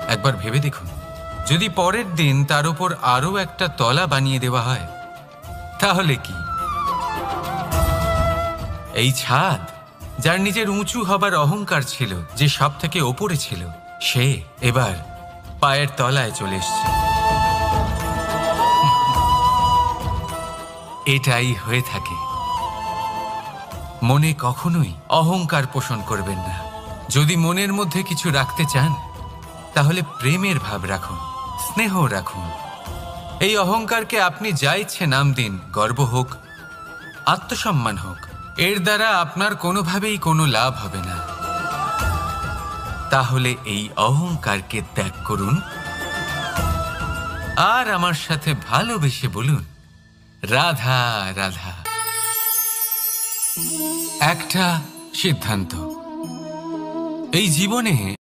একবার ভেবে দেখুন, যদি পরের দিন তার উপর আরও একটা তলা বানিয়ে দেওয়া হয়, তাহলে কি? এই ছাদ, যার নিজের উঁচু হবার অহংকার ছিল, যে সব থেকে ওপরে ছিল, সে এবার পায়ের তলায় চলে এসছে। এটাই হয়ে থাকে। মনে কখনোই অহংকার পোষণ করবেন না। যদি মনের মধ্যে কিছু রাখতে চান, তাহলে প্রেমের ভাব রাখুন, স্নেহ রাখুন। এই অহংকারকে আপনি যা ইচ্ছে নাম দিন, গর্ব হোক, আত্মসম্মান হোক, এর দ্বারা আপনার কোনোভাবেই কোনো লাভ হবে না। তাহলে এই অহংকারকে ত্যাগ করুন আর আমার সাথে ভালোবেসে বলুন, রাধা রাধা। একটা সিদ্ধান্ত, এই জীবনে